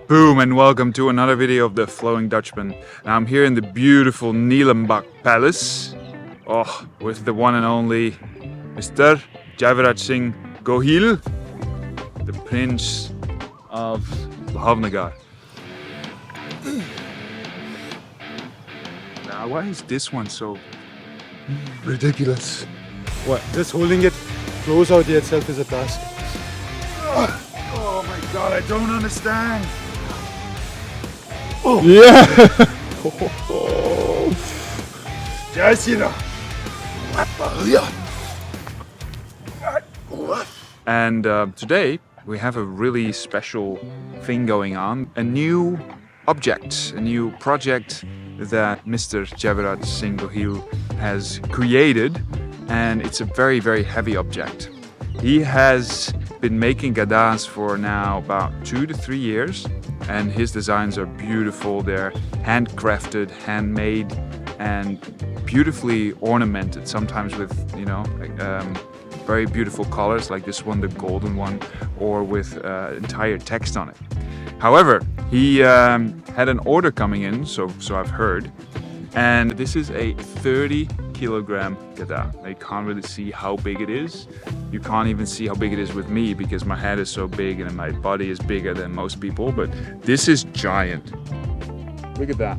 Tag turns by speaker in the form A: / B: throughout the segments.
A: Boom, and welcome to another video of the Flowing Dutchman. Now I'm here in the beautiful Nielenbach Palace, with the one and only Mr. Jaiveerraj Singh Gohil, the Prince of Bhavnagar. Now, why is this one so ridiculous?
B: What? Just holding it close out here itself is a task.
A: Oh my god, I don't understand.
B: Oh. Yeah!
A: And today we have a really special thing going on. A new object, a new project that Mr. Jaiveerraj Singh Gohil has created, and it's a very, very heavy object. He has been making Gadas for now about 2 to 3 years, and his designs are beautiful. They're handcrafted, handmade, and beautifully ornamented, sometimes with, very beautiful colors like this one, the golden one, or with entire text on it. However, he had an order coming in, so I've heard, and this is a 30-kilogram Gada. You can't really see how big it is. You can't even see how big it is with me because my head is so big and my body is bigger than most people, but this is giant. Look at that.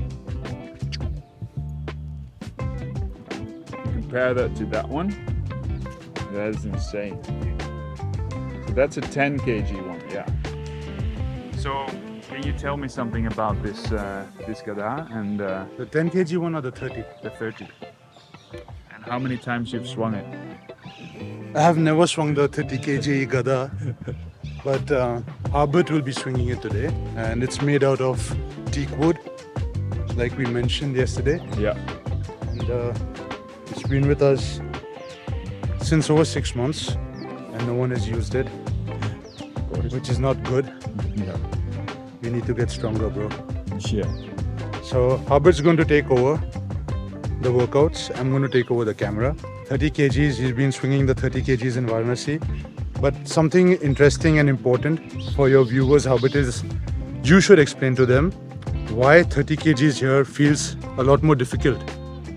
A: Compare that to that one. That is insane. So that's a 10 kg one, yeah. So can you tell me something about this this Gada and
B: The 10 kg one or the 30?
A: the 30? And how many times you've swung it?
B: I have never swung the 30 kg Gada, but Albert will be swinging it today, and it's made out of teak wood, like we mentioned yesterday.
A: Yeah.
B: And it's been with us since over 6 months, and no one has used it, which is not good.
A: Yeah.
B: We need to get stronger, bro.
A: Yeah.
B: So Albert's going to take over the workouts. I'm going to take over the camera. 30 kgs, he's been swinging the 30 kgs in Varanasi. But something interesting and important for your viewers, Albert, is you should explain to them why 30 kgs here feels a lot more difficult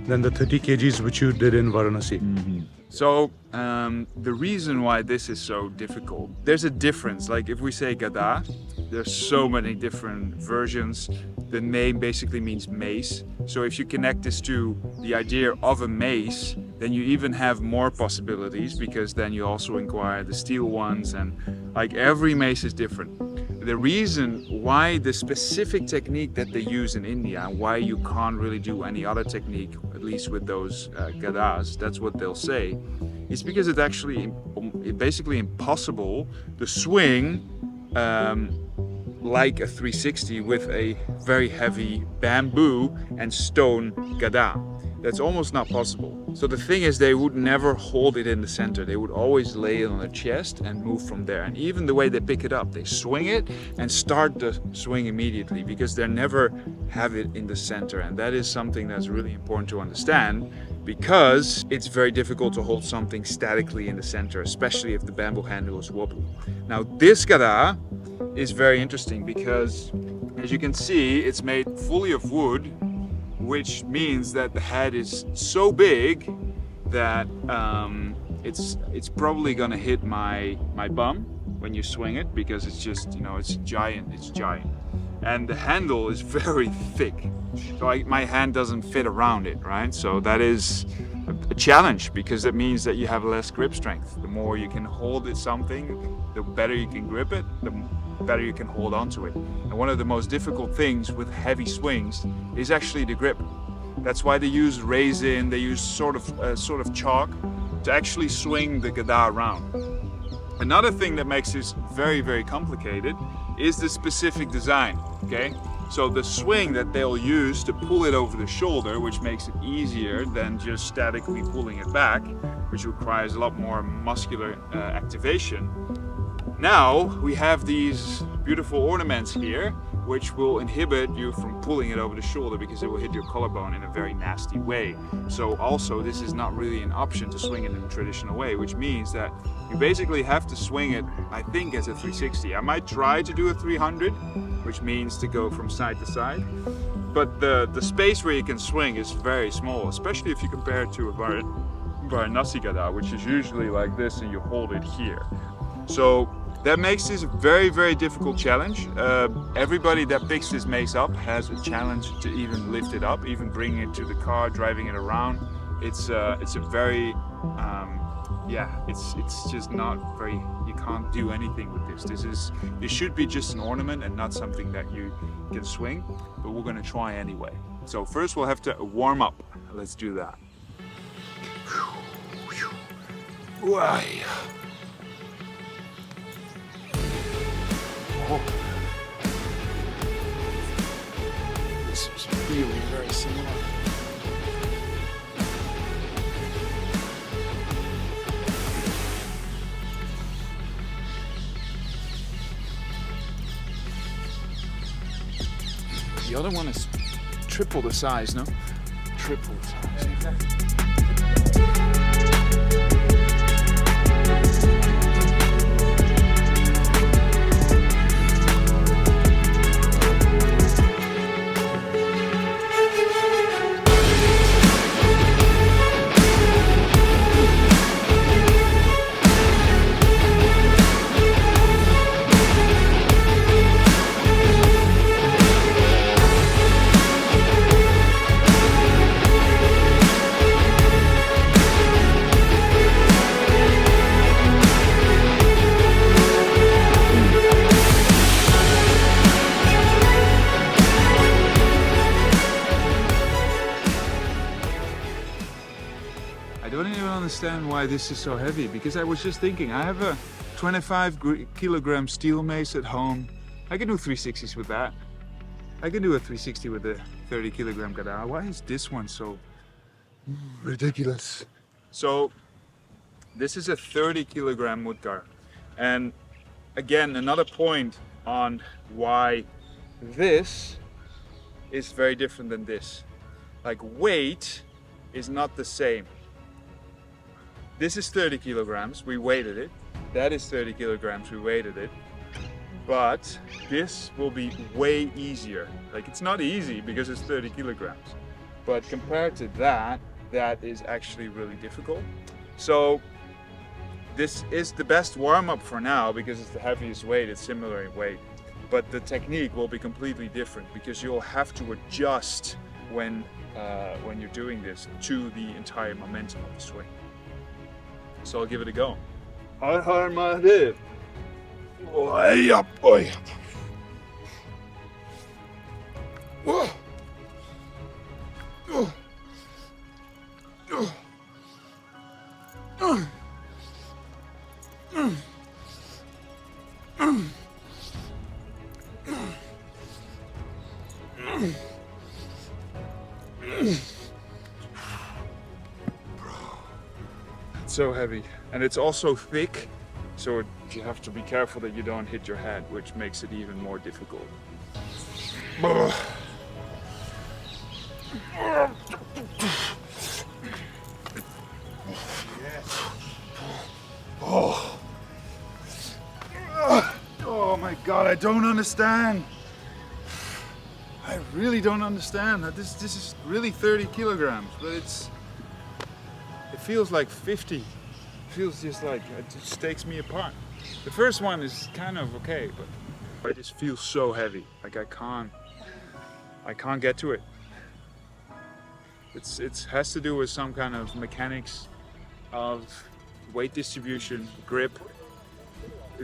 B: than the 30 kgs which you did in Varanasi.
A: Mm-hmm. So the reason why this is so difficult, there's a difference. Like if we say Gada, there's so many different versions. The name basically means mace. So if you connect this to the idea of a mace, then you even have more possibilities, because then you also inquire the steel ones, and like every mace is different. The reason why the specific technique that they use in India, and why you can't really do any other technique, at least with those Gadas, that's what they'll say, is because it's actually basically impossible to swing like a 360 with a very heavy bamboo and stone Gada. That's almost not possible. So the thing is, they would never hold it in the center. They would always lay it on their chest and move from there. And even the way they pick it up, they swing it and start the swing immediately, because they never have it in the center. And that is something that's really important to understand, because it's very difficult to hold something statically in the center, especially if the bamboo handle is wobbly. Now this Gada is very interesting because, as you can see, it's made fully of wood, which means that the head is so big that it's probably gonna hit my bum when you swing it, because it's just, it's giant. And the handle is very thick, so my hand doesn't fit around it, right? So that is a challenge, because it means that you have less grip strength. The more you can hold something, the better you can grip it, the better you can hold on to it. And one of the most difficult things with heavy swings is actually the grip. That's why they use resin, they use sort of chalk to actually swing the Gada around. Another thing that makes this very, very complicated is the specific design, okay? So the swing that they'll use to pull it over the shoulder, which makes it easier than just statically pulling it back, which requires a lot more muscular activation. Now we have these beautiful ornaments here, which will inhibit you from pulling it over the shoulder because it will hit your collarbone in a very nasty way. So also this is not really an option to swing it in a traditional way, which means that you basically have to swing it, I think, as a 360. I might try to do a 300, which means to go from side to side. But the space where you can swing is very small, especially if you compare it to a Varanasi Gada, which is usually like this and you hold it here. So that makes this a very, very difficult challenge. Everybody that picks this mace up has a challenge to even lift it up, even bringing it to the car, driving it around. It's a very, it's just not very, you can't do anything with this. It should be just an ornament and not something that you can swing, but we're gonna try anyway. So first we'll have to warm up. Let's do that. Why? Oh. This is really very similar. The other one is triple the size, no? Triple the size. Exactly. I don't even understand why this is so heavy, because I was just thinking, I have a 25 kilogram steel mace at home. I can do 360s with that. I can do a 360 with a 30 kilogram Gada. Why is this one so ridiculous? So this is a 30 kilogram Mudgar. And again, another point on why this is very different than this. Like, weight is not the same. This is 30 kilograms, we weighted it. That is 30 kilograms, we weighted it. But this will be way easier. Like, it's not easy because it's 30 kilograms. But compared to that, that is actually really difficult. So this is the best warm-up for now because it's the heaviest weight, it's similar in weight. But the technique will be completely different because you'll have to adjust when you're doing this to the entire momentum of the swing. So I'll give it a go. Har har Mahadev. Oi up, oi up. Whoa. It's so heavy, and it's also thick, so you have to be careful that you don't hit your head, which makes it even more difficult. Oh my God, I don't understand. I really don't understand. This is really 30 kilograms, but it feels like 50. It feels just like it just takes me apart. The first one is kind of okay, but it just feels so heavy. Like I can't get to it. It has to do with some kind of mechanics of weight distribution, grip,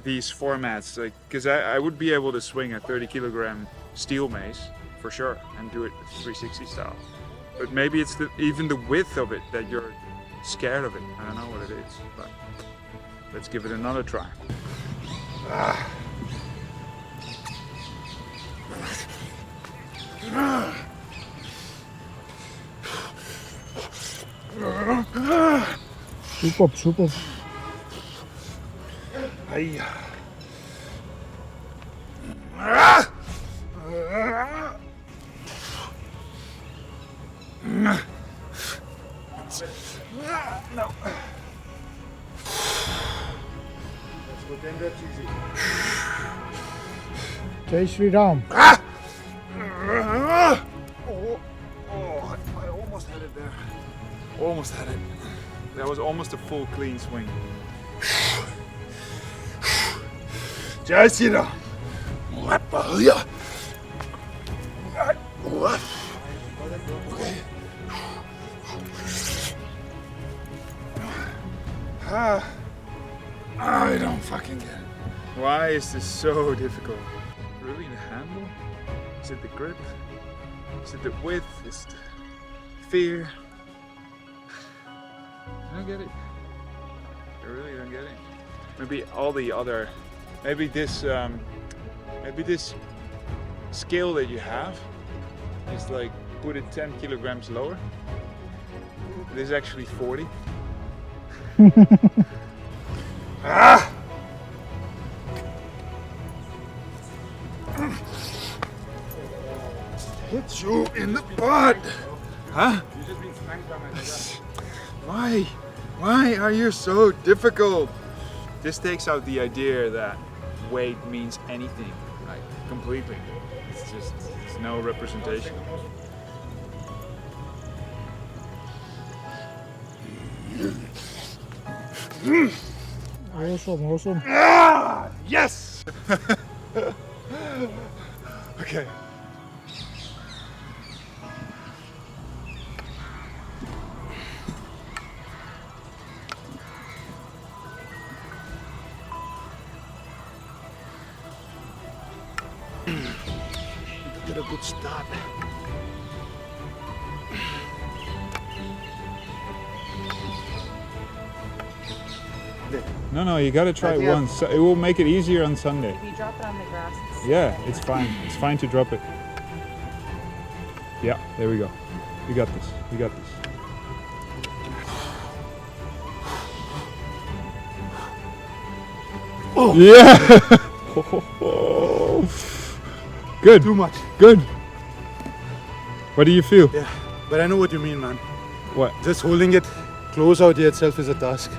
A: these formats. Like, because I would be able to swing a 30 kilogram steel mace for sure and do it 360 style. But maybe it's even the width of it that you're scared of it. I don't know what it is, but let's give it another try. Super. Ay.
C: Jai Shri Ram.
A: I almost had it there. Almost had it. That was almost a full clean swing. Jai Shri Ram. Okay. I don't fucking get it. Why is this so difficult? Really the handle? Is it the grip? Is it the width? Is it the fear? I don't get it. I really don't get it. Maybe all the other, maybe this scale that you have is like put it 10 kilograms lower. This is actually 40. Ah! Hit you in the butt! Huh?
B: You just been spanked by my dad.
A: Why? Why are you so difficult? This takes out the idea that weight means anything, like completely. It's just, it's no representation.
C: Awesome, awesome.
A: Ah! Yes! Okay. Get a good start.
D: No, you gotta try it once. It will make it easier on Sunday.
E: If you drop it on the grass,
D: Yeah, it's fine. It's fine to drop it. Yeah, there we go. You got this. You got this.
A: Oh.
D: Yeah! Good.
B: Too much.
D: Good. What do you feel?
B: Yeah, but I know what you mean, man.
D: What?
B: Just holding it close out here itself is a task.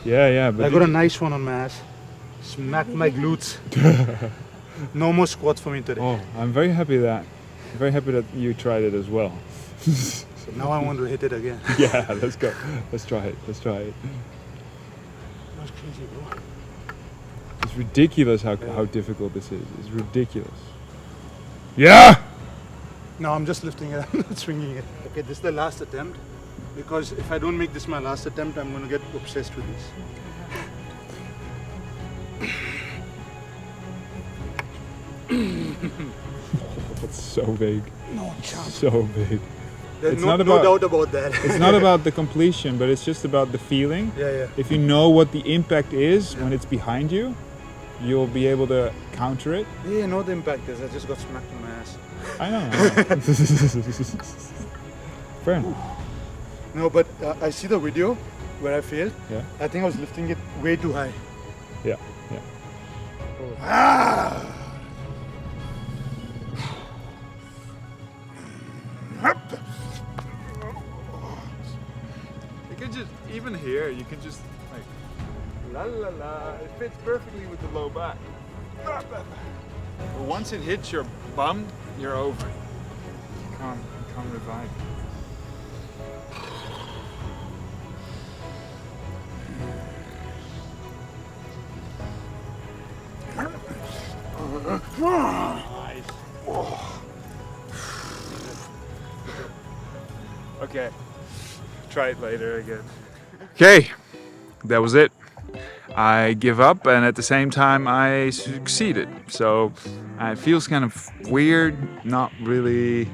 D: Yeah, but
B: I got a nice one on my ass. Smacked my glutes. No more squats for me today.
D: Oh, I'm very happy that you tried it as well.
B: So now I want to hit it again.
D: Yeah, let's go. Let's try it. Let's try it.
B: That's crazy, bro.
D: It's ridiculous how difficult this is. It's ridiculous. Yeah!
B: No, I'm just lifting it. I'm not swinging it. Okay, this is the last attempt. Because if I don't make this my last attempt, I'm going to get obsessed with this.
D: It's so big.
B: No chance.
D: So big.
B: There's
D: It's
B: no,
D: not
B: no
D: about-
B: doubt about that.
D: It's not about the completion, but it's just about the feeling.
B: Yeah.
D: If you know what the impact is when it's behind you, you'll be able to counter it.
B: Yeah, you know the impact is. I just got smacked in my ass.
D: I know. Fair enough.
B: No, but I see the video where I failed.
D: Yeah.
B: I think I was lifting it way too high.
D: Yeah.
A: You can just, even here, you can just like, la la la, it fits perfectly with the low back. But once it hits your bum, you're over. You can't revive. Nice. Okay, try it later again. Okay, that was it. I give up, and at the same time I succeeded. So it feels kind of weird, not really,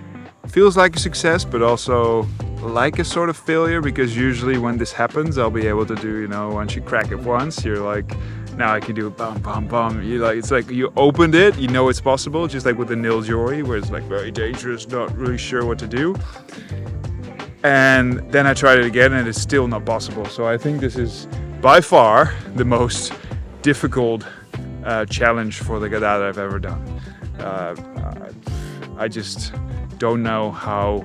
A: feels like a success, but also like a sort of failure, because usually when this happens, I'll be able to do, you know, once you crack it once, you're like, now I can do bum bum bum. You like, it's like you opened it, you know it's possible, just like with the nil joy, where it's like very dangerous, not really sure what to do. And then I tried it again, and it's still not possible. So I think this is by far the most difficult challenge for the Gada that I've ever done. I just don't know how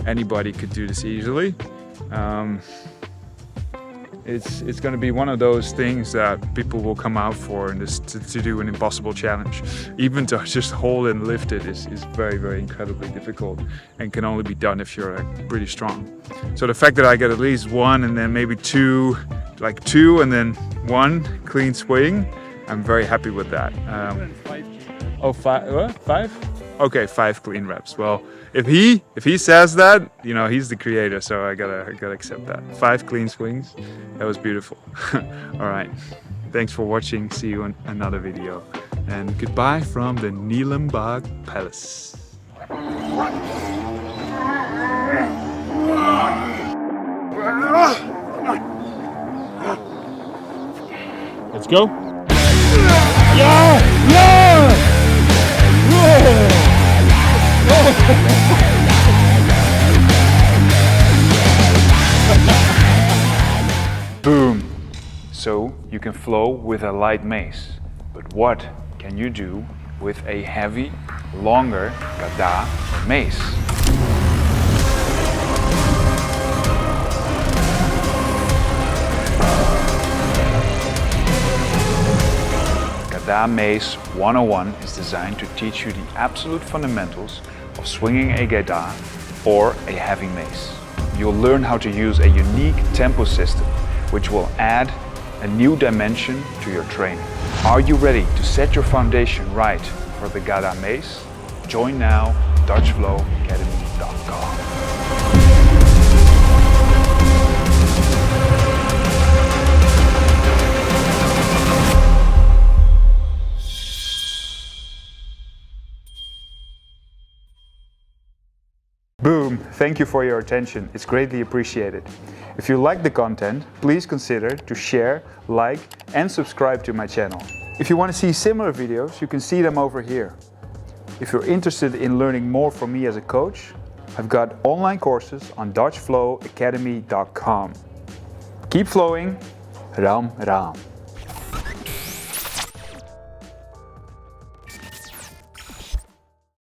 A: anybody could do this easily. It's going to be one of those things that people will come out for, and this to do an impossible challenge. Even to just hold and lift it is very, very incredibly difficult, and can only be done if you're like pretty strong. So the fact that I get at least one and then maybe two, like two and then one clean swing, I'm very happy with that. Oh, five? What? 5? Okay, 5 clean reps. Well, if he says that, you know, he's the creator, so I gotta accept that. 5 clean swings. That was beautiful. All right. Thanks for watching. See you in another video. And goodbye from the Nielambag Palace.
D: Let's go. Yeah! Yeah!
A: Boom! So you can flow with a light mace, but what can you do with a heavy, longer Gada or mace? Gada Mace 101 is designed to teach you the absolute fundamentals of swinging a Gada or a heavy mace. You'll learn how to use a unique tempo system, which will add a new dimension to your training. Are you ready to set your foundation right for the Gada Mace? Join now, DutchFlowAcademy.com. Boom! Thank you for your attention. It's greatly appreciated. If you like the content, please consider to share, like, and subscribe to my channel. If you want to see similar videos, you can see them over here. If you're interested in learning more from me as a coach, I've got online courses on DutchFlowAcademy.com. Keep flowing. Ram Ram.